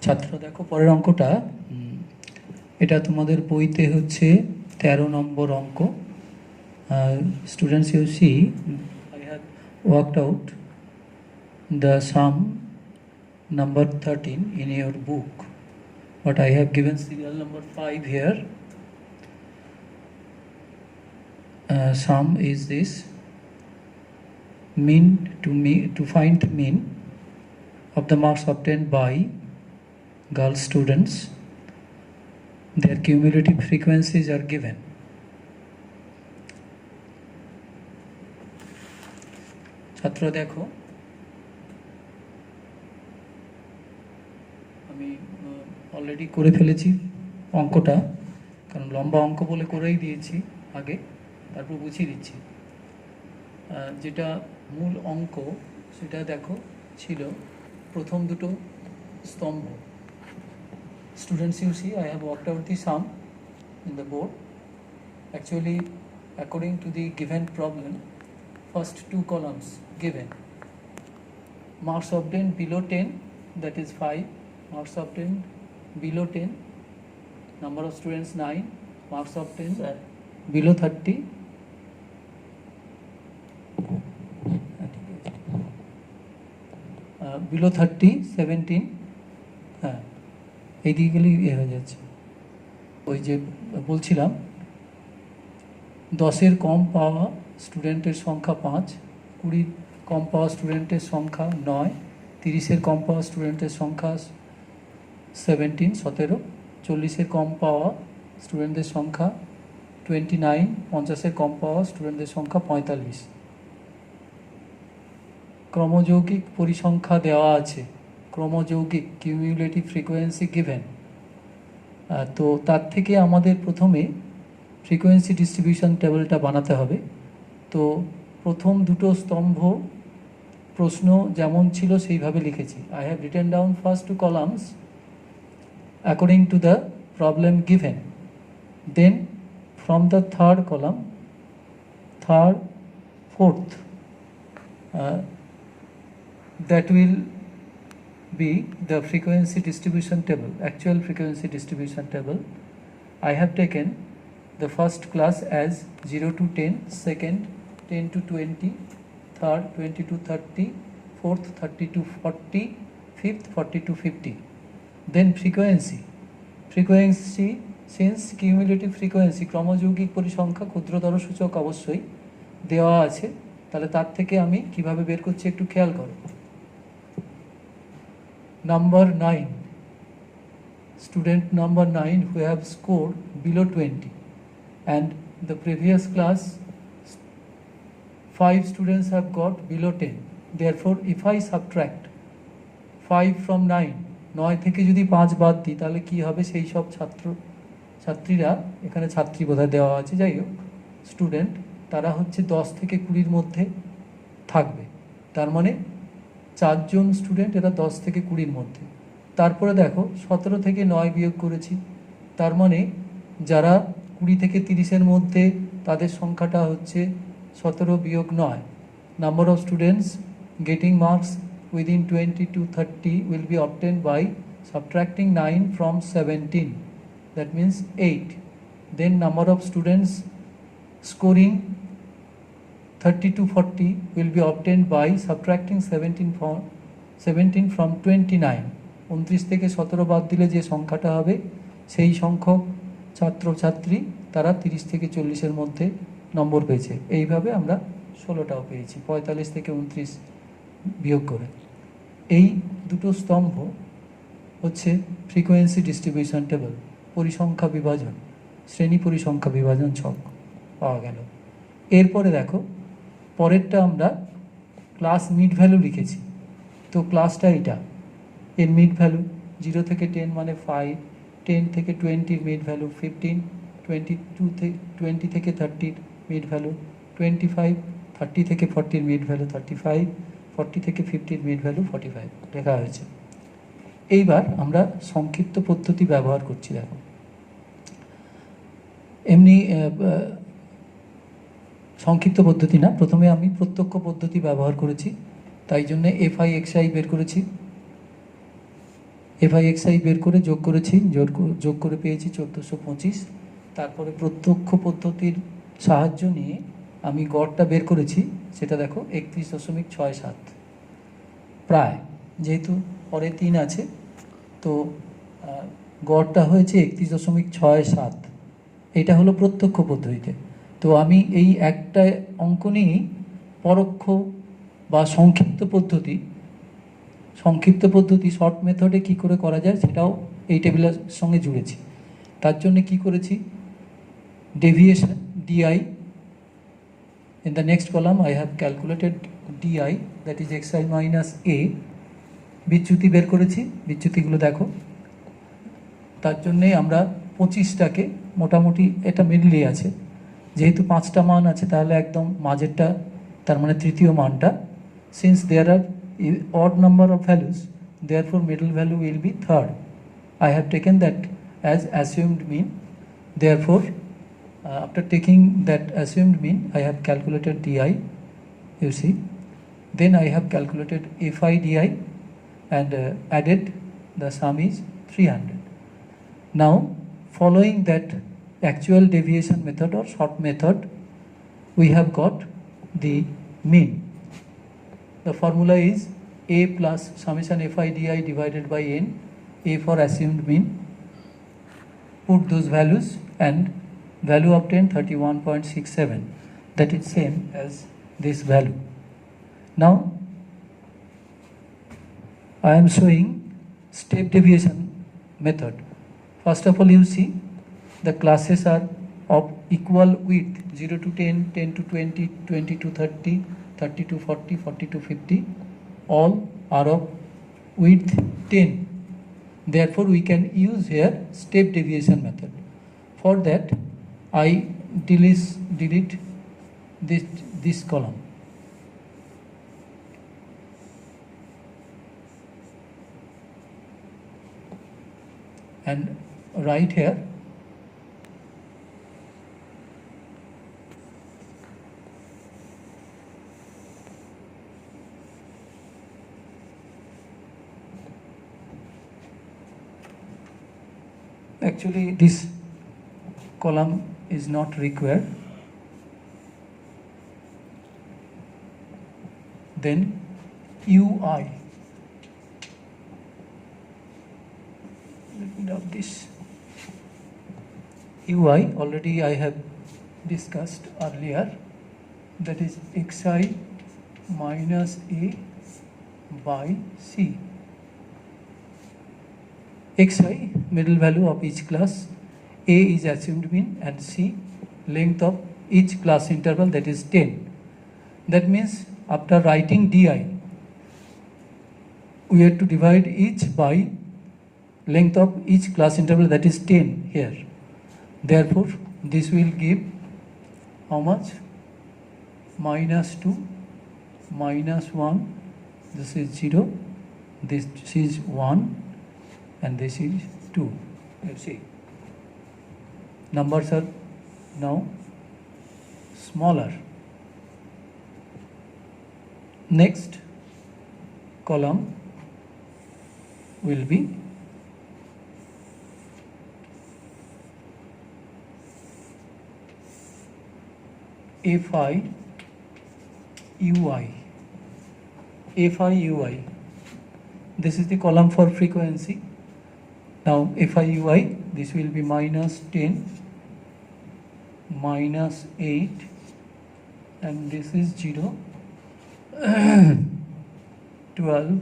ছাত্ররা দেখো পরের অঙ্কটা, এটা তোমাদের বইতে হচ্ছে 13 নম্বর অঙ্ক। Students, you see I have worked out the sum number 13 in your book, but I have given serial number 5 here. Sum is this: mean to find mean of the marks obtained by girl students. Their cumulative frequencies are given. ছাত্ররা দেখো, আমি already করে ফেলেছি অঙ্কটা, কারণ লম্বা অঙ্ক বলে করেই দিয়েছি আগে, তারপর বুঝিয়ে দিচ্ছি। যেটা মূল অঙ্ক সেটা দেখো ছিল প্রথম দুটো স্তম্ভ। Students, you see I have worked out the sum in the board. Actually, according to the given problem, first two columns given: marks obtained below 10, that is 5. Marks obtained below 10, number of students 9. Marks obtained below 30, below 30 17. হ্যাঁ, এই দিকগুলি হয়ে যাচ্ছে। ওই যে বলছিলাম 10-এর কম পাওয়া স্টুডেন্টের সংখ্যা 5, 20 কম পাওয়া স্টুডেন্টের সংখ্যা 9, 30-এর কম পাওয়া স্টুডেন্টের সংখ্যা 17, 40-এর কম পাওয়া স্টুডেন্টদের সংখ্যা 29, 50-এর কম পাওয়া স্টুডেন্টদের সংখ্যা 45। ক্রমযৌগিক পরিসংখ্যা দেওয়া আছে, ক্রমযৌগিক কিউমুলেটিভ ফ্রিকোয়েন্সি গিভেন। তো তার থেকে আমাদের প্রথমে ফ্রিকোয়েন্সি ডিস্ট্রিবিউশন টেবিলটা বানাতে হবে। তো প্রথম দুটো স্তম্ভ প্রশ্ন যেমন ছিল সেইভাবে লিখেছি। I have written down first two columns according to the problem given, then from the third column, third, fourth, that will be the frequency distribution table, actual frequency distribution table. I have taken the first class as 0 to 10, second 10 to 20, third 20 to 30, fourth 30 to 40, fifth 40 to 50. Then frequency since cumulative frequency ক্রমযৌগিক পরিসংখ্যা ক্ষুদ্রতর সূচক অবশ্যই দেওয়া আছে, তাহলে তার থেকে আমি কিভাবে বের করছি একটু খেয়াল করো। Number 9, student number 9 who have scored below 20, and the previous class 5 students have got below 10. Therefore, if I subtract 5 from 9, 9 থেকে যদি 5 বাদ দিই তাহলে কি হবে? সেই সব ছাত্রীরা, এখানে ছাত্রী বোধহয় দেওয়া আছে, যাই হোক স্টুডেন্ট, তারা হচ্ছে 10 থেকে 20-র মধ্যে থাকবে। তার মানে 4 জন স্টুডেন্ট, এরা 10 থেকে 20-র মধ্যে। তারপরে দেখো 17 থেকে 9 বিয়োগ করেছি, তার মানে যারা 20 থেকে 30-এর মধ্যে তাদের সংখ্যাটা হচ্ছে 17 বিয়োগ 9। Number of students getting marks within 20 to 30 will be obtained by subtracting 9 from 17, that means 8. Then number of students scoring 30 to 40 will be obtained by subtracting 17 from 29. 29 থেকে 17 বাদ দিলে যে সংখ্যাটা হবে সেই সংখ্যক ছাত্রছাত্রী তারা 30 থেকে 40-এর মধ্যে নম্বর পেয়েছে। এইভাবে আমরা 16টাও পেয়েছি, 45 থেকে 29 বিয়োগ করে। এই দুটো স্তম্ভ হচ্ছে ফ্রিকোয়েন্সি ডিস্ট্রিবিউশন টেবিল, পরিসংখ্যা বিভাজন, শ্রেণী পরিসংখ্যা বিভাজন ছক পাওয়া গেল। এরপরে দেখো পরেরটা আমরা ক্লাস মিড ভ্যালু লিখেছি। তো ক্লাসটা এটা, এর মিড ভ্যালু 0 থেকে 10 মানে 5, 10 থেকে 20-র মিড ভ্যালু 15, 20 থেকে 30-র মিড ভ্যালু 25, 30 থেকে 40-র মিড ভ্যালু 35, 40 থেকে 50-র মিড ভ্যালু 45 লেখা হয়েছে। এইবার আমরা সংক্ষিপ্ত পদ্ধতি ব্যবহার করছি। দেখো এমনি সংক্ষিপ্ত পদ্ধতি না, প্রথমে আমি প্রত্যক্ষ পদ্ধতি ব্যবহার করেছি, তাই জন্য FI XI বের করেছি। এফআই এক্সআই বের করে যোগ করেছি, যোগ করে পেয়েছি 1425। তারপরে প্রত্যক্ষ পদ্ধতির সাহায্য নিয়ে আমি গড়টা বের করেছি, সেটা দেখো 31.67 প্রায়, যেহেতু পরে 3 আছে তো গড়টা হয়েছে 31.67। এটা হলো প্রত্যক্ষ পদ্ধতিতে। তো আমি এই একটা অঙ্ক নিয়েই পরোক্ষ বা সংক্ষিপ্ত পদ্ধতি শর্ট মেথডে কি করে করা যায় সেটাও এই টেবিলের সঙ্গে জুড়েছি। তার জন্য কি করেছি, deviation D I, in the next column I have calculated di, that is xi minus a। বিচ্যুতি বের করেছি, বিচ্যুতিগুলো দেখো। তার জন্যে আমরা 25টাকে মোটামুটি, এটা মিডলে আছে, যেহেতু 5টা মান আছে তাহলে একদম মাঝেরটা, তার মানে তৃতীয় মানটা, since there are odd number of values therefore middle value will be third, I have taken that as assumed mean, therefore after taking that assumed mean I have calculated di, you see, then I have calculated fi di and added, the sum is 300. Now following that actual deviation method or short method, we have got the mean. The formula is a plus summation fi di divided by n, a for assumed mean, put those values and value obtained 31.67, that is same as this value. Now I am showing step deviation method. First of all, you see the classes are of equal width, 0 to 10, 10 to 20, 20 to 30, 30 to 40, 40 to 50, all are of width 10. Therefore we can use here step deviation method. For that I delete this column and write here actually this column is not required. Then UI, let me drop this. UI already I have discussed earlier, that is xi minus a by c. xi middle value of each class, a is assumed mean, and c length of each class interval, that is 10. That means after writing di, we have to divide each by length of each class interval, that is 10 here. Therefore this will give how much? -2, -1, this is 0, this is 1, and this is 2. You see, numbers are now smaller. Next column will be fi ui. fi ui, this is the column for frequency. Now fi ui, this will be -10, -8, and this is 0, 12,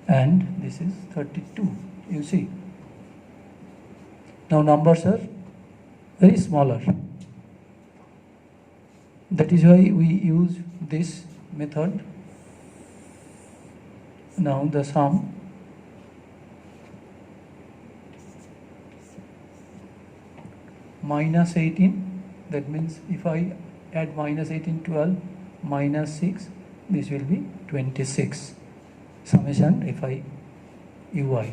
and this is 32. You see, now numbers are very smaller. That is why we use this method. Now the sum -18, that means if I add -18, 12, -6, this will be 26. Summation fi ui.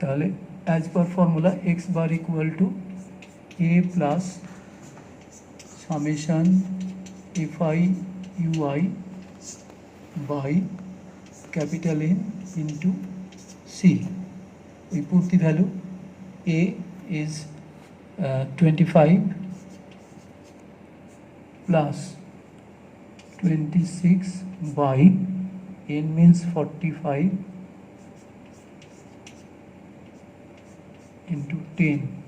তাহলে as per formula x bar equal to a plus summation fi ui by capital N into C. We put the value. A is 25 plus 26 by N means 45 into 10.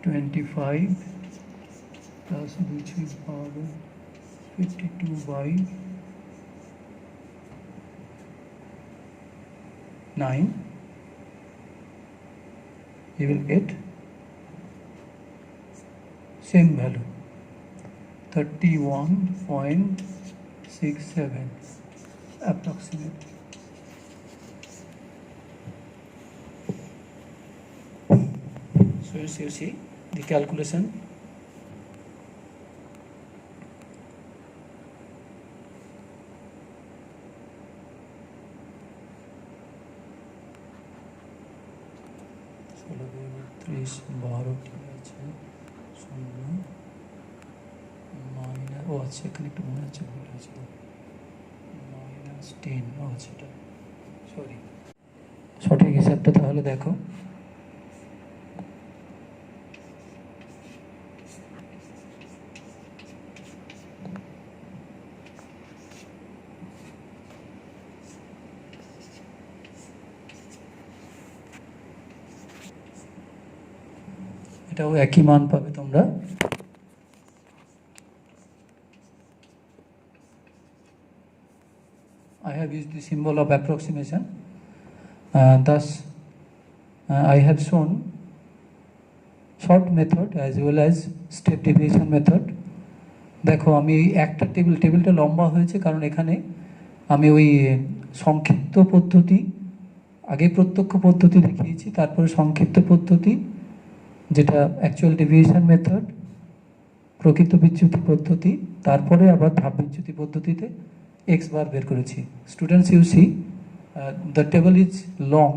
(25) plus which is power 52 by 9. You will get same value 31.67 approximately. So as you see the calculation. ত্রিশ 12 ঠিক আছে শূন্য minus ও আচ্ছা এখানে একটু মনে হচ্ছে ভুল হয়েছিল -10 ও আচ্ছা এটা সরি সঠিক হিসাবটা তাহলে দেখো এটাও একই মান পাবে তোমরা I have used the symbol of approximation. Thus, I have shown short method as well as step deviation method. দেখো আমি একটা টেবিলটা লম্বা হয়েছে কারণ এখানে আমি ওই সংক্ষিপ্ত পদ্ধতি আগে প্রত্যক্ষ পদ্ধতি দেখিয়েছি তারপরে সংক্ষিপ্ত পদ্ধতি যেটা অ্যাকচুয়াল ডেভিয়েশন মেথড প্রকৃত বিচ্যুতি পদ্ধতি তারপরে আবার ধাপ বিচ্যুতি পদ্ধতিতে x বার বের করেছি students you see the table is long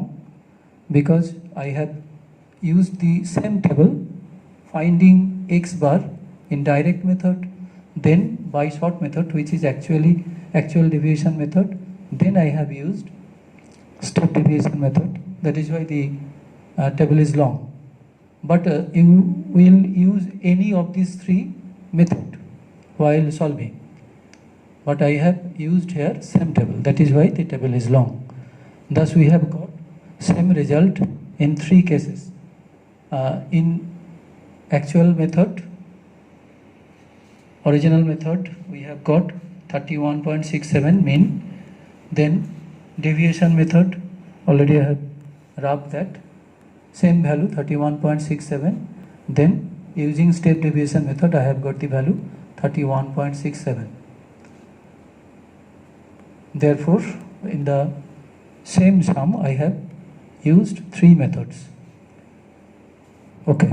because I have used the same table finding x bar in direct method then by short method which is actual deviation method then I have used step deviation method that is why the table is long but you will use any of these three method while solving but I have used here same table that is why the table is long thus we have got same result in three cases in actual method original method we have got 31.67 mean then deviation method already I have rubbed that same value 31.67 then using step deviation method I have got the value 31.67 therefore in the same sum I have used three methods okay